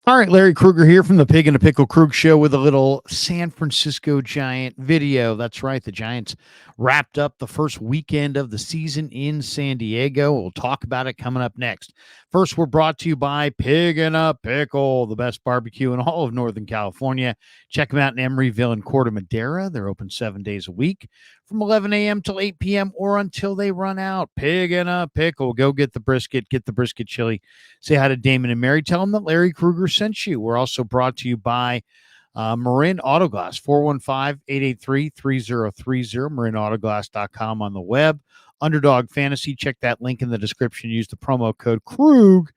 All right, Larry Krueger here from the Pig and a Pickle Krug Show with a little San Francisco Giant video. That's right, the Giants wrapped up the first weekend of the season in San Diego. We'll talk about it coming up next. First, we're brought to you by Pig and a Pickle, the best barbecue in all of Northern California. Check them out in Emeryville and Corte Madera. They're open 7 days a week from 11 a.m. till 8 p.m. or until they run out. Pig and a Pickle. Go get the brisket chili. Say hi to Damon and Mary. Tell them that Larry Krueger sent you. We're also brought to you by Marin Autoglass, 415-883-3030, marinautoglass.com on the web. Underdog Fantasy, check that link in the description. Use the promo code Krug,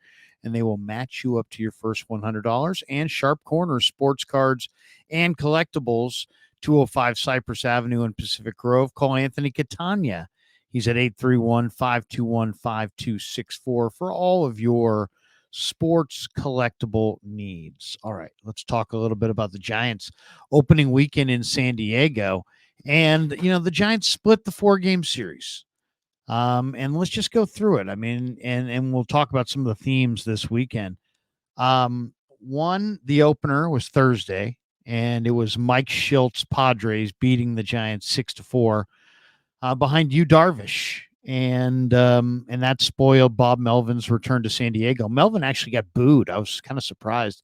and they will match you up to your first $100. And Sharp Corner Sports Cards and Collectibles, 205 Cypress Avenue in Pacific Grove. Call Anthony Catania. He's at 831-521-5264 for all of your sports collectible needs. All right, let's talk a little bit about the Giants opening weekend in San Diego. And, the Giants split the 4-game series. And let's just go through it. I mean, and we'll talk about some of the themes this weekend. One, the opener was Thursday, and it was Mike Schilt's Padres beating the Giants 6-4 behind Yu Darvish. And that spoiled Bob Melvin's return to San Diego. Melvin actually got booed. I was kind of surprised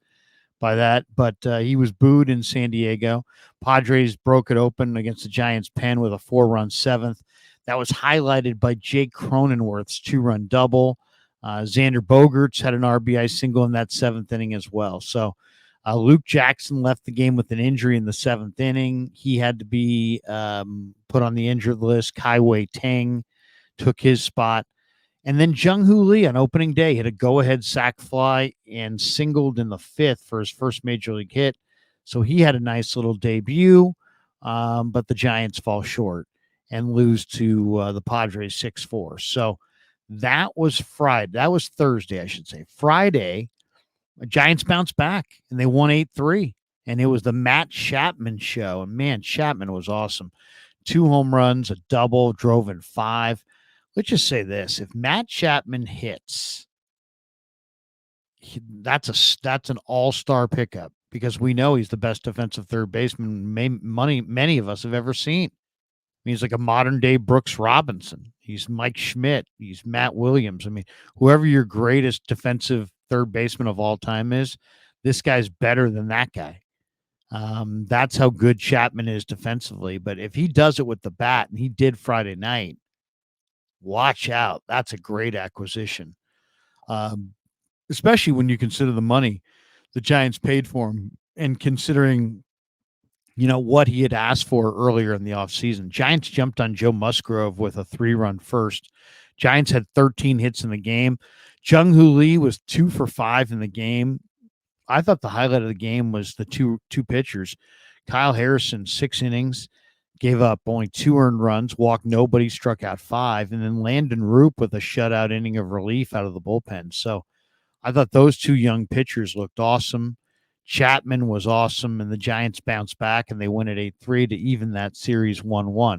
by that, but he was booed in San Diego. Padres broke it open against the Giants' pen with a 4-run seventh. That was highlighted by Jake Cronenworth's 2-run double. Xander Bogaerts had an RBI single in that 7th inning as well. So Luke Jackson left the game with an injury in the 7th inning. He had to be put on the injured list. Kai-Wei Tang took his spot. And then Jung-Hoo Lee on opening day hit a go-ahead sac fly and singled in the 5th for his first major league hit. So he had a nice little debut, but the Giants fall short and lose to the Padres 6-4. So that was Friday. That was Thursday, I should say. Friday, the Giants bounced back and they won 8-3. And it was the Matt Chapman show. And man, Chapman was awesome. 2 home runs, a double, drove in 5. Let's just say this: if Matt Chapman hits, that's an all-star pickup because we know he's the best defensive third baseman many of us have ever seen. I mean, he's like a modern-day Brooks Robinson. He's Mike Schmidt. He's Matt Williams. I mean, whoever your greatest defensive third baseman of all time is, this guy's better than that guy. That's how good Chapman is defensively. But if he does it with the bat, and he did Friday night, watch out. That's a great acquisition, especially when you consider the money the Giants paid for him and considering, what he had asked for earlier in the offseason. Giants jumped on Joe Musgrove with a 3-run first. Giants had 13 hits in the game. Jung-Hoo Lee was 2 for 5 in the game. I thought the highlight of the game was the two pitchers. Kyle Harrison, 6 innings, gave up only 2 earned runs, walked nobody, struck out 5, and then Landon Roop with a shutout inning of relief out of the bullpen. So I thought those 2 young pitchers looked awesome. Chapman was awesome, and the Giants bounced back, and they win at 8-3 to even that series 1-1. All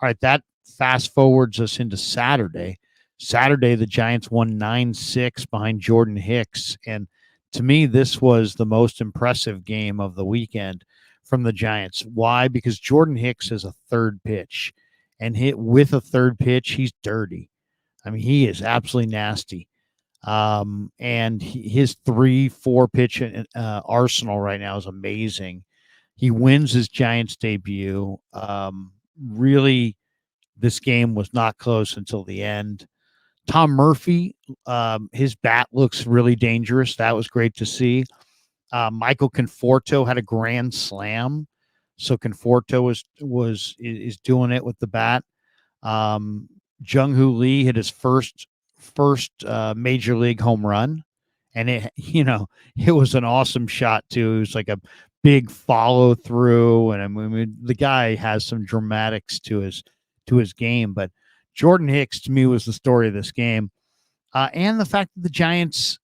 right, that fast forwards us into Saturday. Saturday, the Giants won 9-6 behind Jordan Hicks, and to me, this was the most impressive game of the weekend from the Giants. Why? Because Jordan Hicks has a third pitch, and hit with a third pitch, he's dirty. I mean, he is absolutely nasty. And his 3-4 pitch arsenal right now is amazing. He wins his Giants debut. Really, this game was not close until the end. Tom Murphy, his bat looks really dangerous. That was great to see. Michael Conforto had a grand slam, so Conforto is doing it with the bat. Jung-Hoo Lee hit his first major league home run, and it was an awesome shot too. It was like a big follow through, and I mean the guy has some dramatics to his game. But Jordan Hicks to me was the story of this game. And the fact that the Giants,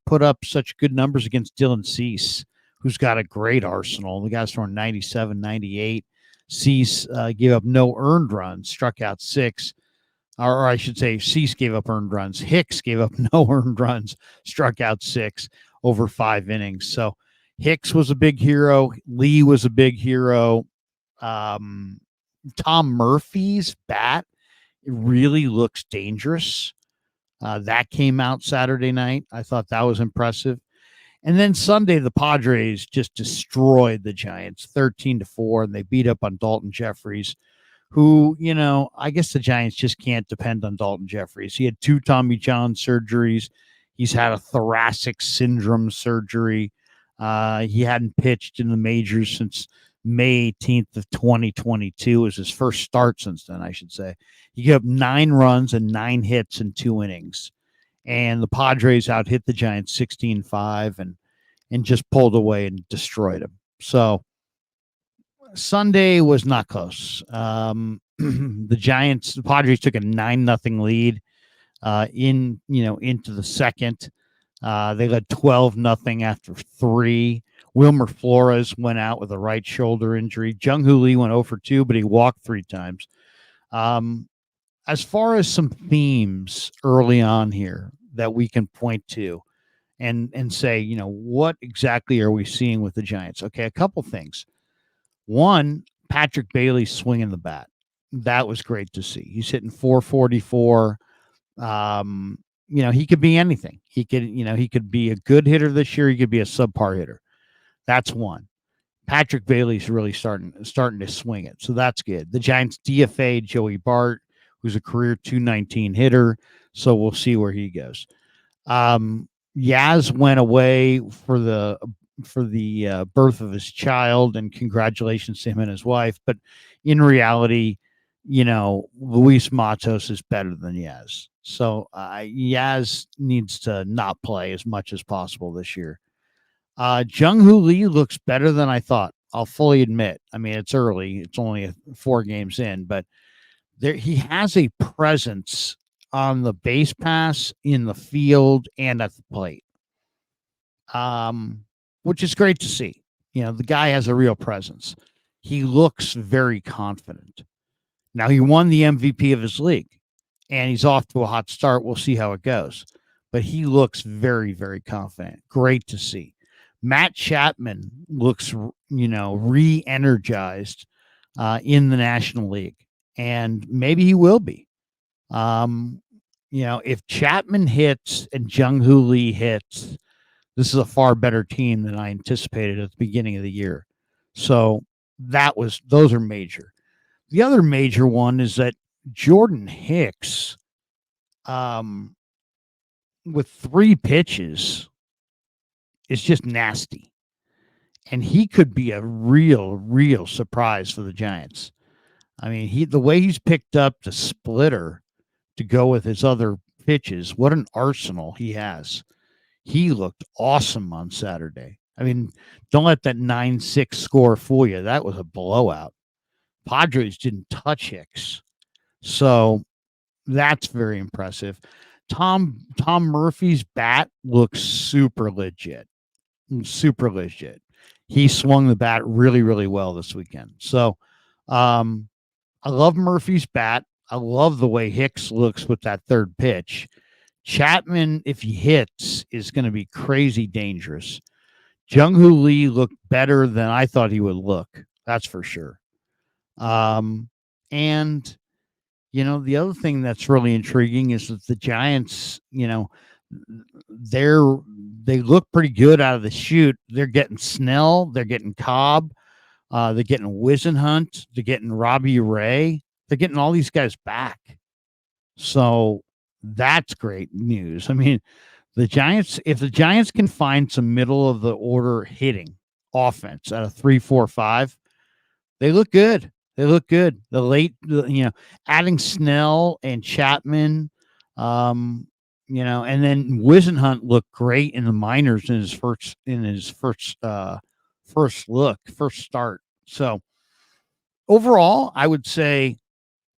put up such good numbers against Dylan Cease, who's got a great arsenal. The guy's throwing 97, 98. Cease gave up no earned runs, struck out 6. or I should say, Cease gave up earned runs. Hicks gave up no earned runs, struck out 6 over 5 innings. So Hicks was a big hero. Lee was a big hero. Um, Tom Murphy's bat really looks dangerous. That came out Saturday night. I thought that was impressive. And then Sunday, the Padres just destroyed the Giants 13-4, and they beat up on Dalton Jeffries, who, I guess the Giants just can't depend on Dalton Jeffries. He had 2 Tommy John surgeries. He's had a thoracic syndrome surgery. He hadn't pitched in the majors since May 18th of 2022. It was his first start since then, I should say. He gave up 9 runs and 9 hits in 2 innings. And the Padres out hit the Giants 16-5 and just pulled away and destroyed them. So Sunday was not close. The Padres took a 9-0 lead into the second. They led 12-0 after 3. Wilmer Flores went out with a right shoulder injury. Jung-Hoo Lee went 0 for 2, but he walked 3 times. As far as some themes early on here that we can point to and say, what exactly are we seeing with the Giants? Okay, a couple things. One, Patrick Bailey swinging the bat. That was great to see. He's hitting 444. He could be anything. He could be a good hitter this year. He could be a subpar hitter. That's one. Patrick Bailey's really starting to swing it. So that's good. The Giants DFA'd Joey Bart, who's a career 219 hitter. So we'll see where he goes. Yaz went away for the birth of his child, and congratulations to him and his wife. But in reality, Luis Matos is better than Yaz. So Yaz needs to not play as much as possible this year. Jung-Hoo Lee looks better than I thought. I'll fully admit. I mean, it's early. It's only 4 games in, but he has a presence on the base pass, in the field, and at the plate. Which is great to see. The guy has a real presence. He looks very confident. Now, he won the MVP of his league, and he's off to a hot start. We'll see how it goes. But he looks very, very confident. Great to see. Matt Chapman looks, re-energized in the National League, and maybe he will be. If Chapman hits and Jung-Hoo Lee hits, this is a far better team than I anticipated at the beginning of the year. So those are major. The other major one is that Jordan Hicks, with 3 pitches, is just nasty. And he could be a real, real surprise for the Giants. I mean, the way he's picked up the splitter to go with his other pitches, what an arsenal he has. He looked awesome on Saturday. I mean, don't let that 9-6 score fool you. That was a blowout. Padres didn't touch Hicks. So that's very impressive. Tom Murphy's bat looks super legit. Super legit. He swung the bat really, really well this weekend. So I love Murphy's bat. I love the way Hicks looks with that third pitch. Chapman, if he hits, is going to be crazy dangerous. Jung-Hoo Lee looked better than I thought he would look. That's for sure. And, the other thing that's really intriguing is that the Giants, they look pretty good out of the chute. They're getting Snell. They're getting Cobb. They're getting Wisenhunt. They're getting Robbie Ray. They're getting all these guys back. So that's great news. I mean, if the Giants can find some middle of the order hitting offense at a 3-4-5, they look good. They look good. Adding Snell and Chapman, and then Wisenhunt looked great in the minors in his first start. So overall, I would say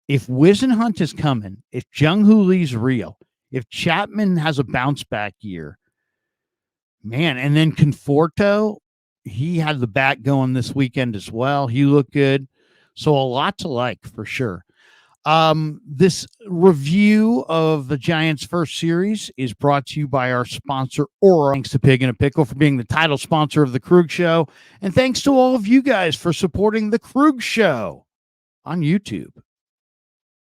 if Wisenhunt is coming, if Jung-Hoo Lee's real, if Chapman has a bounce back year, man, and then Conforto, he had the bat going this weekend as well. He looked good. So a lot to like for sure. This review of the Giants' first series is brought to you by our sponsor, Aura. Thanks to Pig and a Pickle for being the title sponsor of the Krug Show. And thanks to all of you guys for supporting the Krug Show on YouTube.